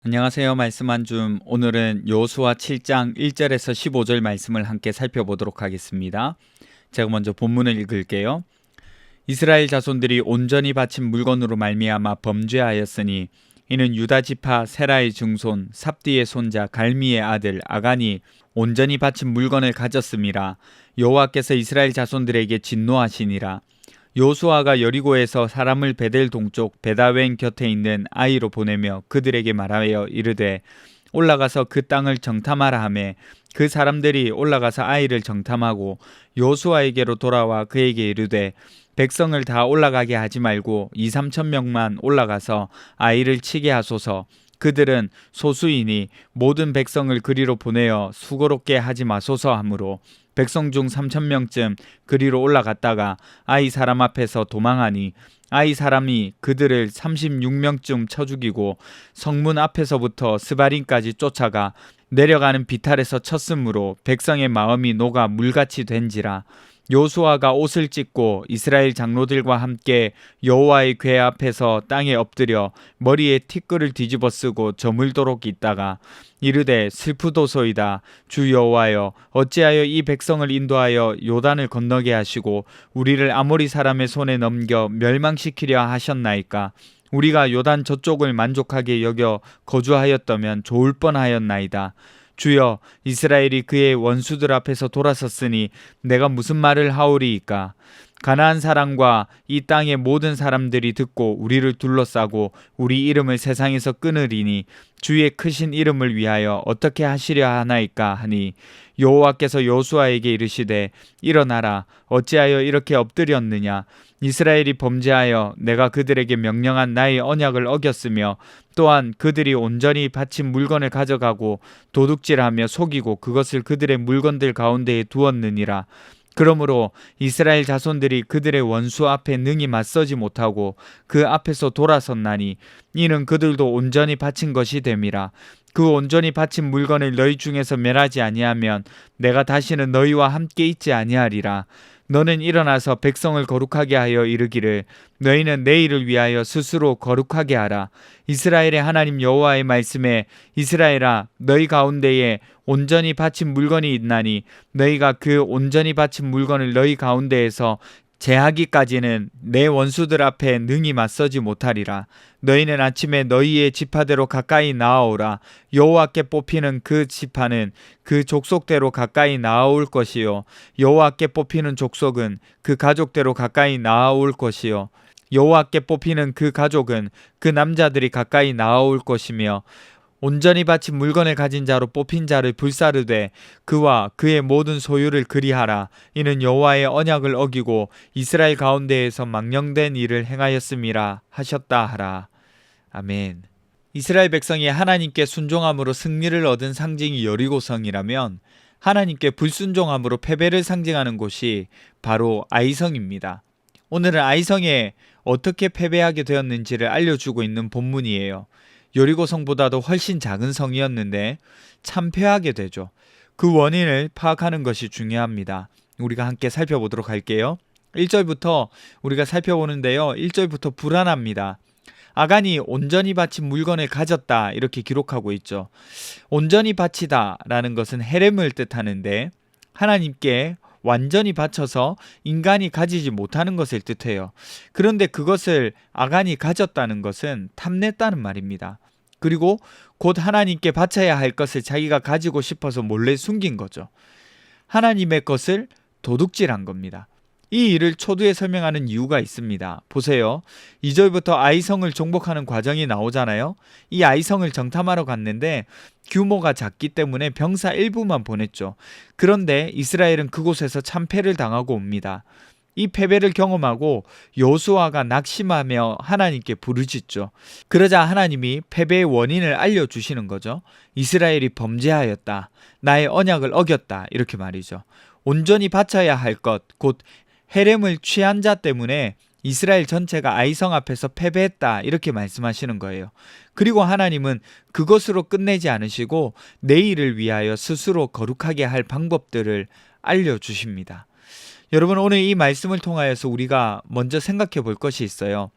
안녕하세요. 말씀 한 줌. 오늘은 여호수아 7장 1절에서 15절 말씀을 함께 살펴보도록 하겠습니다. 제가 먼저 본문을 읽을게요. 이스라엘 자손들이 온전히 바친 물건으로 말미암아 범죄하였으니 이는 유다 지파 세라의 증손 삽디의 손자 갈미의 아들 아간이 온전히 바친 물건을 가졌음이라. 여호와께서 이스라엘 자손들에게 진노하시니라. 여호수아가 여리고에서 사람을 베델 동쪽 베다웬 곁에 있는 아이로 보내며 그들에게 말하여 이르되 올라가서 그 땅을 정탐하라 하매 그 사람들이 올라가서 아이를 정탐하고 여호수아에게로 돌아와 그에게 이르되 백성을 다 올라가게 하지 말고 2-3천 명만 올라가서 아이를 치게 하소서. 그들은 소수이니 모든 백성을 그리로 보내어 수고롭게 하지 마소서 하므로 백성 중 3천 명쯤 그리로 올라갔다가 아이 사람 앞에서 도망하니 아이 사람이 그들을 36명쯤 쳐 죽이고 성문 앞에서부터 스바림까지 쫓아가 내려가는 비탈에서 쳤으므로 백성의 마음이 녹아 물같이 된지라. 여호수아가 옷을 찢고 이스라엘 장로들과 함께 여호와의 궤 앞에서 땅에 엎드려 머리에 티끌을 뒤집어 쓰고 저물도록 있다가 이르되 슬프도소이다. 주 여호와여, 어찌하여 이 백성을 인도하여 요단을 건너게 하시고 우리를 아모리 사람의 손에 넘겨 멸망시키려 하셨나이까. 우리가 요단 저쪽을 만족하게 여겨 거주하였다면 좋을 뻔하였나이다. 주여, 이스라엘이 그의 원수들 앞에서 돌아섰으니 내가 무슨 말을 하오리이까. 가나안 사람과 이 땅의 모든 사람들이 듣고 우리를 둘러싸고 우리 이름을 세상에서 끊으리니 주의 크신 이름을 위하여 어떻게 하시려 하나이까 하니 여호와께서 여호수아에게 이르시되 일어나라. 어찌하여 이렇게 엎드렸느냐. 이스라엘이 범죄하여 내가 그들에게 명령한 나의 언약을 어겼으며 또한 그들이 온전히 바친 물건을 가져가고 도둑질하며 속이고 그것을 그들의 물건들 가운데에 두었느니라. 그러므로 이스라엘 자손들이 그들의 원수 앞에 능히 맞서지 못하고 그 앞에서 돌아섰나니 이는 그들도 온전히 바친 것이 됨이라. 그 온전히 바친 물건을 너희 중에서 멸하지 아니하면 내가 다시는 너희와 함께 있지 아니하리라. 너는 일어나서 백성을 거룩하게 하여 이르기를 너희는 내일을 위하여 스스로 거룩하게 하라. 이스라엘의 하나님 여호와의 말씀에 이스라엘아, 너희 가운데에 온전히 바친 물건이 있나니 너희가 그 온전히 바친 물건을 너희 가운데에서 제하기까지는 내 원수들 앞에 능히 맞서지 못하리라. 너희는 아침에 너희의 지파대로 가까이 나아오라. 여호와께 뽑히는 그 지파는 그 족속대로 가까이 나아올 것이요 여호와께 뽑히는 족속은 그 가족대로 가까이 나아올 것이요 여호와께 뽑히는 그 가족은 그 남자들이 가까이 나아올 것이며 온전히 바친 물건을 가진 자로 뽑힌 자를 불사르되 그와 그의 모든 소유를 그리하라. 이는 여호와의 언약을 어기고 이스라엘 가운데에서 망령된 일을 행하였음이라 하셨다 하라. 아멘. 이스라엘 백성이 하나님께 순종함으로 승리를 얻은 상징이 여리고성이라면 하나님께 불순종함으로 패배를 상징하는 곳이 바로 아이성입니다. 오늘은 아이성에 어떻게 패배하게 되었는지를 알려주고 있는 본문이에요. 여리고성보다도 훨씬 작은 성이었는데 참패하게 되죠. 그 원인을 파악하는 것이 중요합니다. 우리가 함께 살펴보도록 할게요. 1절부터 우리가 살펴보는데요. 1절부터 불안합니다. 아간이 온전히 바친 물건을 가졌다 이렇게 기록하고 있죠. 온전히 바치다 라는 것은 헤렘을 뜻하는데 하나님께 완전히 바쳐서 인간이 가지지 못하는 것을 뜻해요. 그런데 그것을 아간이 가졌다는 것은 탐냈다는 말입니다. 그리고 곧 하나님께 바쳐야 할 것을 자기가 가지고 싶어서 몰래 숨긴 거죠. 하나님의 것을 도둑질한 겁니다. 이 일을 초두에 설명하는 이유가 있습니다. 보세요. 2절부터 아이성을 정복하는 과정이 나오잖아요. 이 아이성을 정탐하러 갔는데 규모가 작기 때문에 병사 일부만 보냈죠. 그런데 이스라엘은 그곳에서 참패를 당하고 옵니다. 이 패배를 경험하고 여호수아가 낙심하며 하나님께 부르짖죠. 그러자 하나님이 패배의 원인을 알려주시는 거죠. 이스라엘이 범죄하였다. 나의 언약을 어겼다. 이렇게 말이죠. 온전히 바쳐야 할 것, 곧 헤렘을 취한 자 때문에 이스라엘 전체가 아이성 앞에서 패배했다 이렇게 말씀하시는 거예요. 그리고 하나님은 그것으로 끝내지 않으시고 내일을 위하여 스스로 거룩하게 할 방법들을 알려주십니다. 여러분, 오늘 이 말씀을 통하여서 우리가 먼저 생각해 볼 것이 있어요.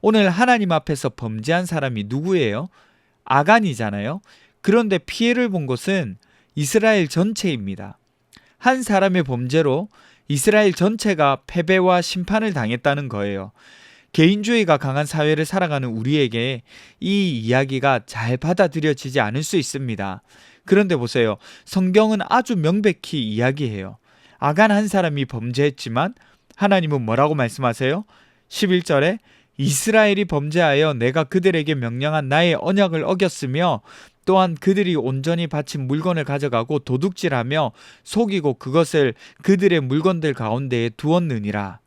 오늘 하나님 앞에서 범죄한 사람이 누구예요? 아간이잖아요. 그런데 피해를 본 것은 이스라엘 전체입니다. 한 사람의 범죄로 이스라엘 전체가 패배와 심판을 당했다는 거예요. 개인주의가 강한 사회를 살아가는 우리에게 이 이야기가 잘 받아들여지지 않을 수 있습니다. 그런데 보세요. 성경은 아주 명백히 이야기해요. 아간 한 사람이 범죄했지만 하나님은 뭐라고 말씀하세요? 11절에 이스라엘이 범죄하여 내가 그들에게 명령한 나의 언약을 어겼으며 또한 그들이 온전히 바친 물건을 가져가고 도둑질하며 속이고 그것을 그들의 물건들 가운데에 두었느니라.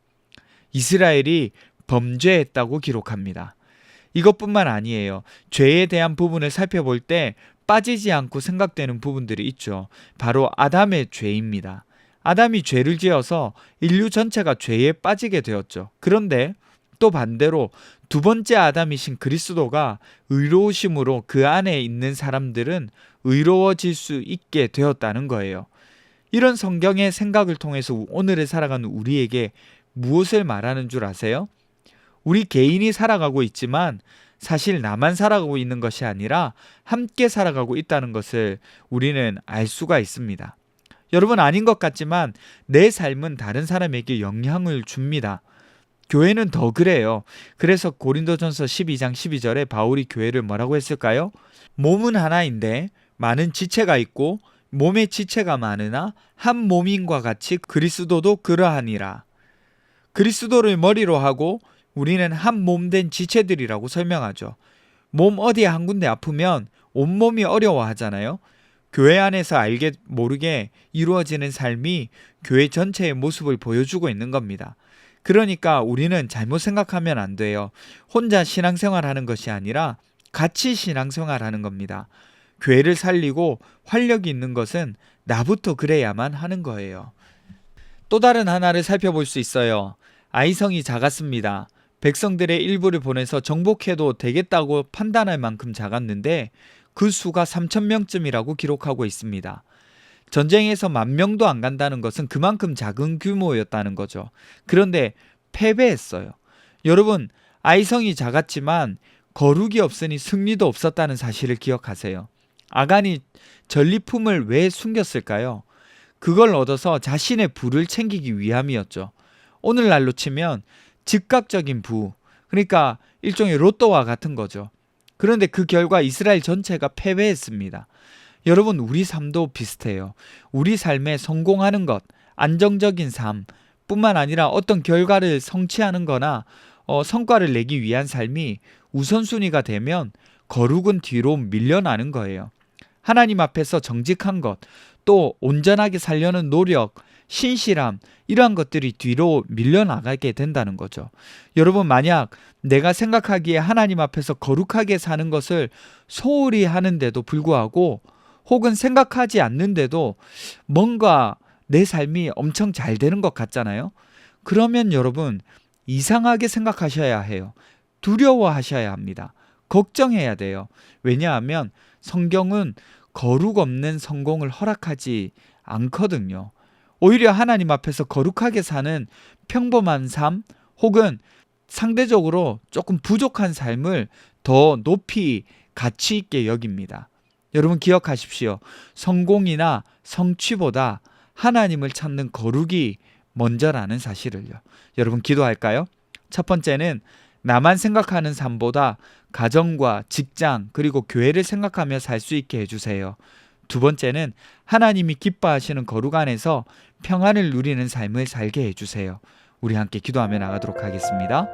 이스라엘이 범죄했다고 기록합니다. 이것뿐만 아니에요. 죄에 대한 부분을 살펴볼 때 빠지지 않고 생각되는 부분들이 있죠. 바로 아담의 죄입니다. 아담이 죄를 지어서 인류 전체가 죄에 빠지게 되었죠. 그런데 또 반대로 두 번째 아담이신 그리스도가 의로우심으로 그 안에 있는 사람들은 의로워질 수 있게 되었다는 거예요. 이런 성경의 생각을 통해서 오늘을 살아가는 우리에게 무엇을 말하는 줄 아세요? 우리 개인이 살아가고 있지만 사실 나만 살아가고 있는 것이 아니라 함께 살아가고 있다는 것을 우리는 알 수가 있습니다. 여러분, 아닌 것 같지만 내 삶은 다른 사람에게 영향을 줍니다. 교회는 더 그래요. 그래서 고린도전서 12장 12절에 바울이 교회를 뭐라고 했을까요? 몸은 하나인데 많은 지체가 있고 몸의 지체가 많으나 한 몸인과 같이 그리스도도 그러하니라. 그리스도를 머리로 하고 우리는 한 몸 된 지체들이라고 설명하죠. 몸 어디에 한 군데 아프면 온몸이 어려워하잖아요. 교회 안에서 알게 모르게 이루어지는 삶이 교회 전체의 모습을 보여주고 있는 겁니다. 그러니까 우리는 잘못 생각하면 안 돼요. 혼자 신앙생활하는 것이 아니라 같이 신앙생활하는 겁니다. 교회를 살리고 활력이 있는 것은 나부터 그래야만 하는 거예요. 또 다른 하나를 살펴볼 수 있어요. 아이성이 작았습니다. 백성들의 일부를 보내서 정복해도 되겠다고 판단할 만큼 작았는데 그 수가 3,000명쯤이라고 기록하고 있습니다. 전쟁에서 10,000명도 안 간다는 것은 그만큼 작은 규모였다는 거죠. 그런데 패배했어요. 여러분, 아이성이 작았지만 거룩이 없으니 승리도 없었다는 사실을 기억하세요. 아간이 전리품을 왜 숨겼을까요? 그걸 얻어서 자신의 부를 챙기기 위함이었죠. 오늘날로 치면 즉각적인 부, 그러니까 일종의 로또와 같은 거죠. 그런데 그 결과 이스라엘 전체가 패배했습니다. 여러분, 우리 삶도 비슷해요. 우리 삶에 성공하는 것, 안정적인 삶 뿐만 아니라 어떤 결과를 성취하는 거나 성과를 내기 위한 삶이 우선순위가 되면 거룩은 뒤로 밀려나는 거예요. 하나님 앞에서 정직한 것, 또 온전하게 살려는 노력, 신실함, 이러한 것들이 뒤로 밀려나가게 된다는 거죠. 여러분, 만약 내가 생각하기에 하나님 앞에서 거룩하게 사는 것을 소홀히 하는데도 불구하고 혹은 생각하지 않는데도 뭔가 내 삶이 엄청 잘 되는 것 같잖아요. 그러면 여러분, 이상하게 생각하셔야 해요. 두려워하셔야 합니다. 걱정해야 돼요. 왜냐하면 성경은 거룩 없는 성공을 허락하지 않거든요. 오히려 하나님 앞에서 거룩하게 사는 평범한 삶 혹은 상대적으로 조금 부족한 삶을 더 높이 가치 있게 여깁니다. 여러분, 기억하십시오. 성공이나 성취보다 하나님을 찾는 거룩이 먼저라는 사실을요. 여러분, 기도할까요? 첫 번째는 나만 생각하는 삶보다 가정과 직장 그리고 교회를 생각하며 살 수 있게 해주세요. 두 번째는 하나님이 기뻐하시는 거룩 안에서 평안을 누리는 삶을 살게 해주세요. 우리 함께 기도하며 나가도록 하겠습니다.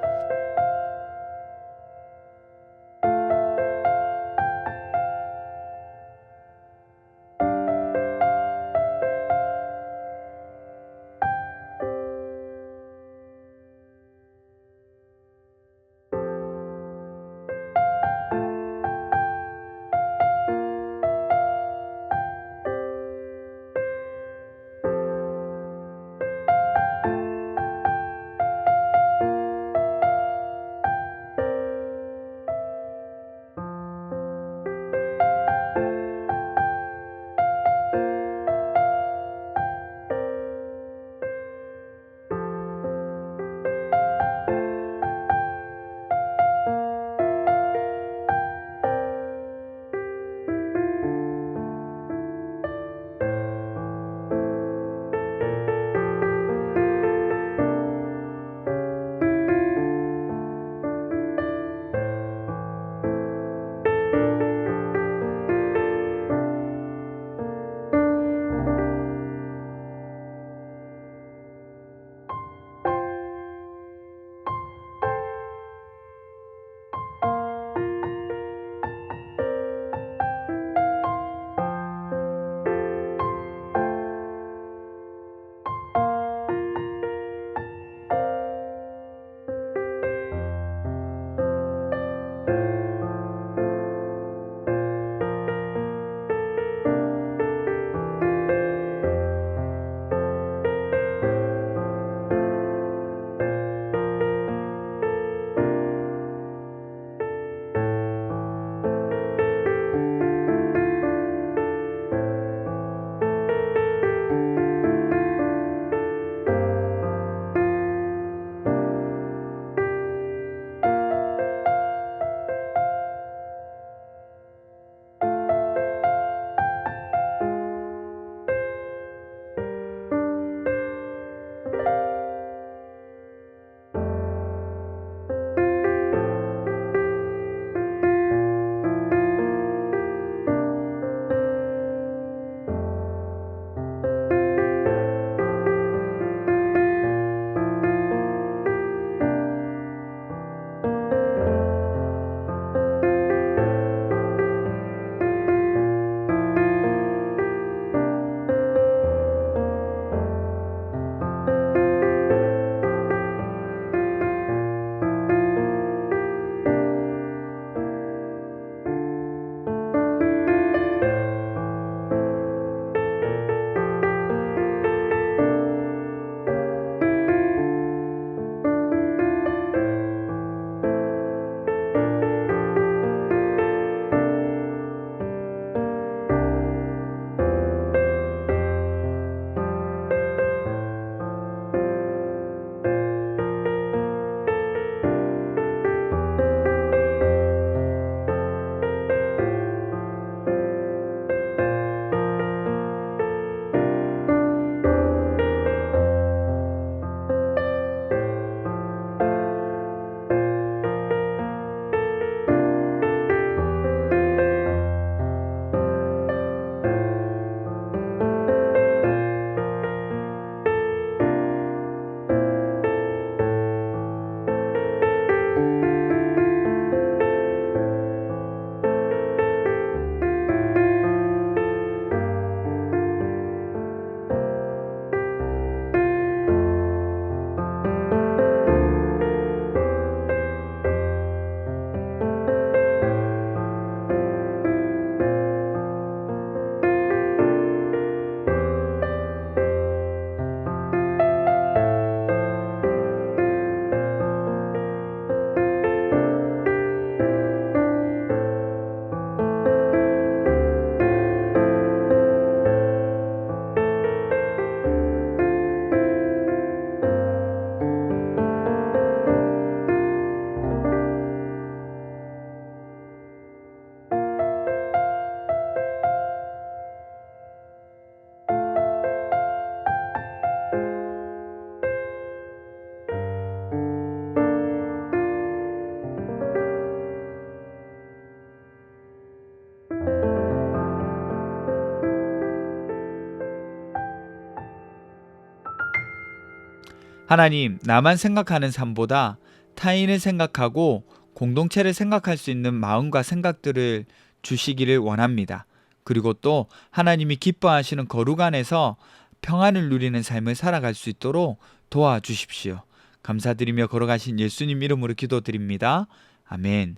하나님, 나만 생각하는 삶보다 타인을 생각하고 공동체를 생각할 수 있는 마음과 생각들을 주시기를 원합니다. 그리고 또 하나님이 기뻐하시는 거룩 안에서 평안을 누리는 삶을 살아갈 수 있도록 도와주십시오. 감사드리며 걸어가신 예수님 이름으로 기도드립니다. 아멘.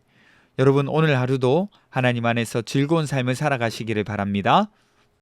여러분, 오늘 하루도 하나님 안에서 즐거운 삶을 살아가시기를 바랍니다.